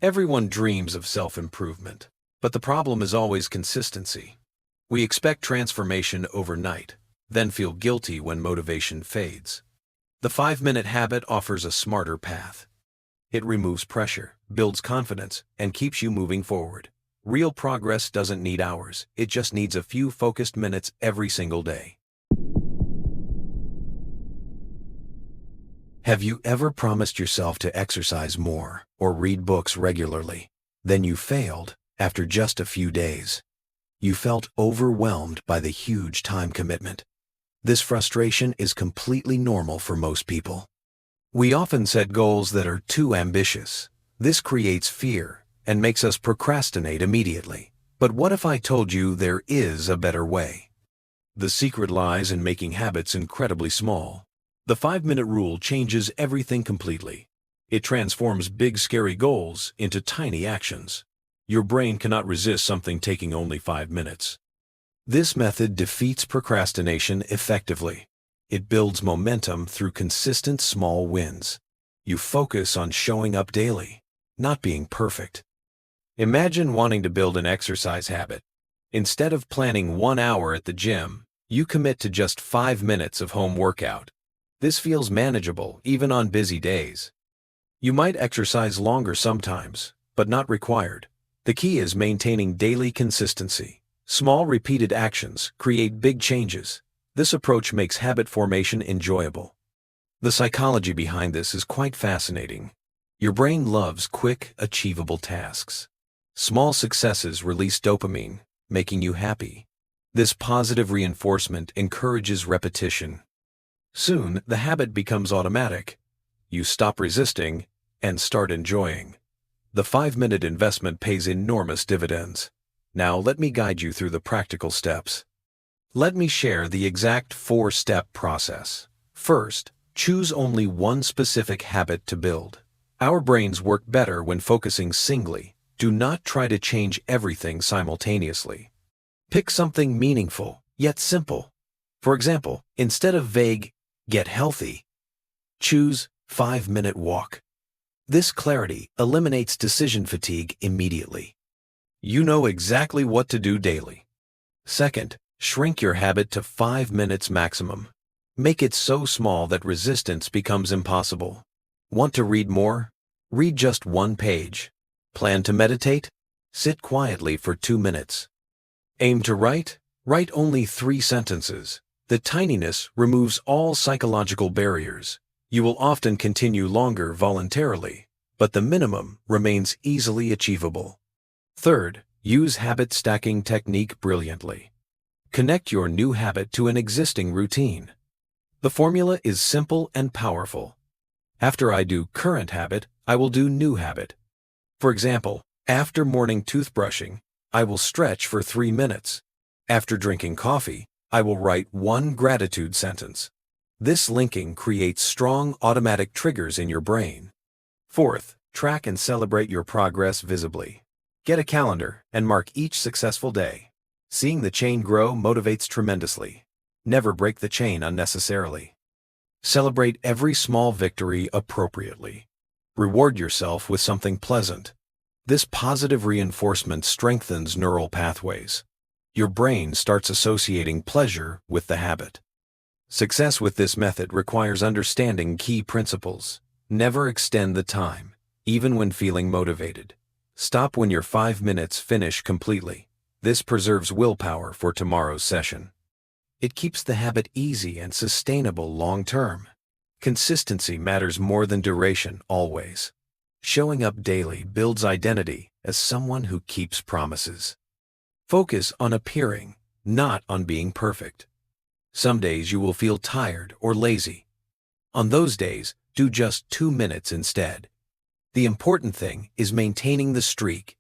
Everyone dreams of self-improvement, but the problem is always consistency. We expect transformation overnight, then feel guilty when motivation fades. The 5-minute habit offers a smarter path. It removes pressure, builds confidence, and keeps you moving forward. Real progress doesn't need hours, it just needs a few focused minutes every single day. Have you ever promised yourself to exercise more or read books regularly? Then you failed after just a few days. You felt overwhelmed by the huge time commitment. This frustration is completely normal for most people. We often set goals that are too ambitious. This creates fear and makes us procrastinate immediately. But what if I told you there is a better way? The secret lies in making habits incredibly small. The 5-minute rule changes everything completely. It transforms big scary goals into tiny actions. Your brain cannot resist something taking only 5 minutes. This method defeats procrastination effectively. It builds momentum through consistent small wins. You focus on showing up daily, not being perfect. Imagine wanting to build an exercise habit. Instead of planning 1 hour at the gym, you commit to just 5 minutes of home workout. This feels manageable even on busy days. You might exercise longer sometimes, but not required. The key is maintaining daily consistency. Small repeated actions create big changes. This approach makes habit formation enjoyable. The psychology behind this is quite fascinating. Your brain loves quick, achievable tasks. Small successes release dopamine, making you happy. This positive reinforcement encourages repetition. Soon, the habit becomes automatic. You stop resisting and start enjoying. The 5-minute investment pays enormous dividends. Now let me guide you through the practical steps. Let me share the exact 4-step process. First, choose only one specific habit to build. Our brains work better when focusing singly. Do not try to change everything simultaneously. Pick something meaningful, yet simple. For example, instead of vague, "Get healthy," choose 5-minute walk. This clarity eliminates decision fatigue immediately. You know exactly what to do daily. Second, shrink your habit to 5 minutes maximum. Make it so small that resistance becomes impossible. Want to read more? Read just 1 page. Plan to meditate? Sit quietly for 2 minutes. Aim to write? Write only 3 sentences. The tininess removes all psychological barriers. You will often continue longer voluntarily, but the minimum remains easily achievable. Third, use habit stacking technique brilliantly. Connect your new habit to an existing routine. The formula is simple and powerful. After I do current habit, I will do new habit. For example, after morning toothbrushing, I will stretch for 3 minutes. After drinking coffee, I will write 1 gratitude sentence. This linking creates strong automatic triggers in your brain. Fourth, track and celebrate your progress visibly. Get a calendar and mark each successful day. Seeing the chain grow motivates tremendously. Never break the chain unnecessarily. Celebrate every small victory appropriately. Reward yourself with something pleasant. This positive reinforcement strengthens neural pathways. Your brain starts associating pleasure with the habit. Success with this method requires understanding key principles. Never extend the time, even when feeling motivated. Stop when your 5 minutes finish completely. This preserves willpower for tomorrow's session. It keeps the habit easy and sustainable long-term. Consistency matters more than duration always. Showing up daily builds identity as someone who keeps promises. Focus on appearing, not on being perfect. Some days you will feel tired or lazy. On those days, do just 2 minutes instead. The important thing is maintaining the streak.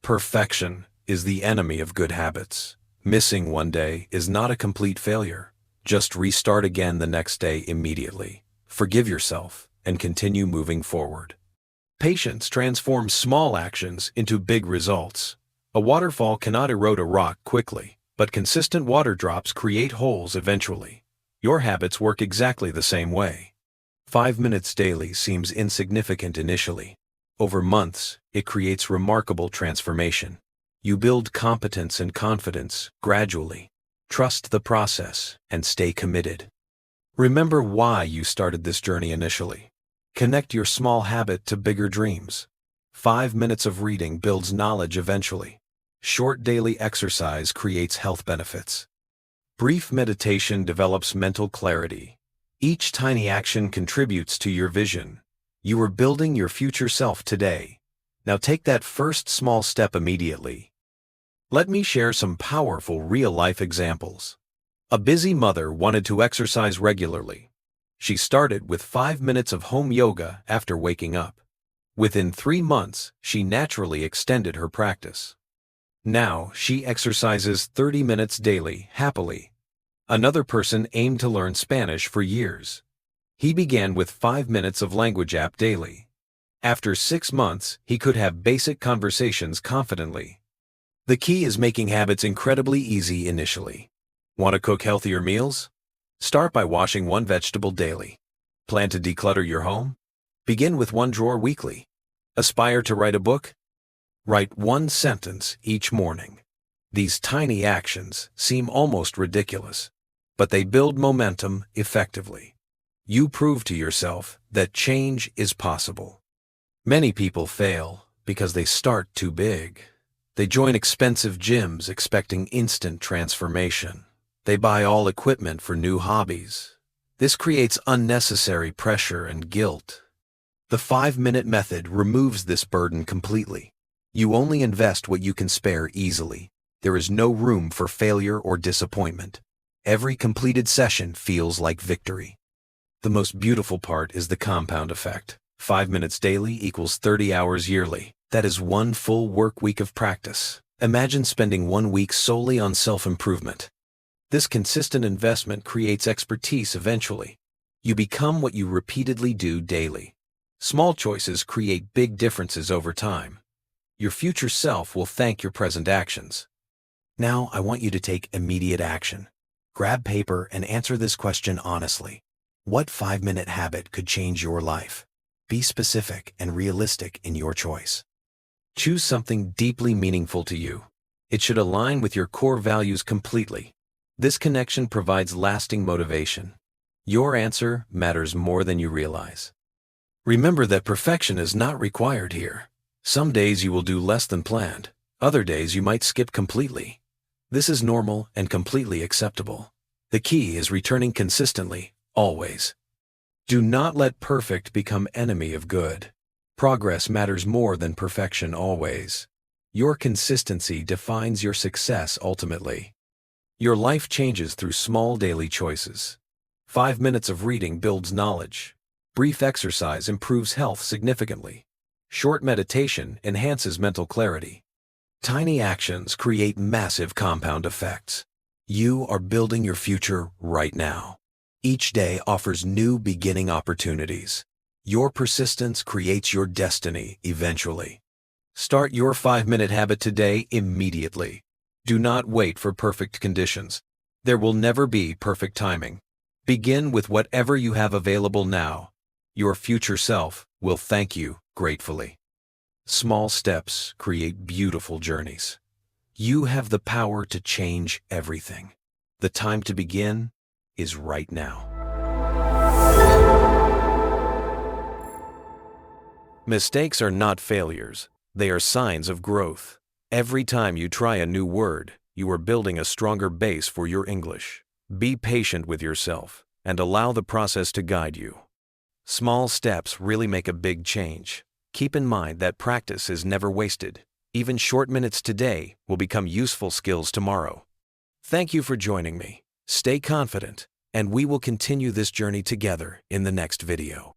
Perfection is the enemy of good habits. Missing one day is not a complete failure. Just restart again the next day immediately. Forgive yourself and continue moving forward. Patience transforms small actions into big results. A waterfall cannot erode a rock quickly, but consistent water drops create holes eventually. Your habits work exactly the same way. 5 minutes daily seems insignificant initially, Over months, it creates remarkable transformation. You build competence and confidence gradually. Trust the process and stay committed. Remember why you started this journey initially. Connect your small habit to bigger dreams. 5 minutes of reading builds knowledge eventually. Short daily exercise creates health benefits. Brief meditation develops mental clarity. Each tiny action contributes to your vision. You are building your future self today. Now take that first small step immediately. Let me share some powerful real-life examples. A busy mother wanted to exercise regularly. She started with 5 minutes of home yoga after waking up. Within 3 months, she naturally extended her practice. Now, she exercises 30 minutes daily, happily. Another person aimed to learn Spanish for years. He began with 5 minutes of language app daily. After 6 months, he could have basic conversations confidently. The key is making habits incredibly easy initially. Want to cook healthier meals? Start by washing 1 vegetable daily. Plan to declutter your home? Begin with 1 drawer weekly. Aspire to write a book? Write 1 sentence each morning. These tiny actions seem almost ridiculous, but they build momentum effectively. You prove to yourself that change is possible. Many people fail because they start too big. They join expensive gyms expecting instant transformation. They buy all equipment for new hobbies. This creates unnecessary pressure and guilt. The 5-minute method removes this burden completely. You only invest what you can spare easily. There is no room for failure or disappointment. Every completed session feels like victory. The most beautiful part is the compound effect. 5 minutes daily equals 30 hours yearly. That is 1 full work week of practice. Imagine spending 1 week solely on self-improvement. This consistent investment creates expertise eventually. You become what you repeatedly do daily. Small choices create big differences over time. Your future self will thank your present actions. Now I want you to take immediate action. Grab paper and answer this question honestly. What 5-minute habit could change your life? Be specific and realistic in your choice. Choose something deeply meaningful to you. It should align with your core values completely. This connection provides lasting motivation. Your answer matters more than you realize. Remember that perfection is not required here. Some days you will do less than planned. Other days you might skip completely. This is normal and completely acceptable. The key is returning consistently, always. Do not let perfect become enemy of good. Progress matters more than perfection always. Your consistency defines your success ultimately. Your life changes through small daily choices. 5 minutes of reading builds knowledge. Brief exercise improves health significantly. Short meditation enhances mental clarity. Tiny actions create massive compound effects. You are building your future right now. Each day offers new beginning opportunities. Your persistence creates your destiny eventually. Start your 5-minute habit today immediately. Do not wait for perfect conditions. There will never be perfect timing. Begin with whatever you have available now. Your future self will thank you gratefully. Small steps create beautiful journeys. You have the power to change everything. The time to begin is right now. Mistakes are not failures. They are signs of growth. Every time you try a new word, you are building a stronger base for your English. Be patient with yourself and allow the process to guide you. Small steps really make a big change. Keep in mind that practice is never wasted. Even short minutes today will become useful skills tomorrow. Thank you for joining me. Stay confident, and we will continue this journey together in the next video.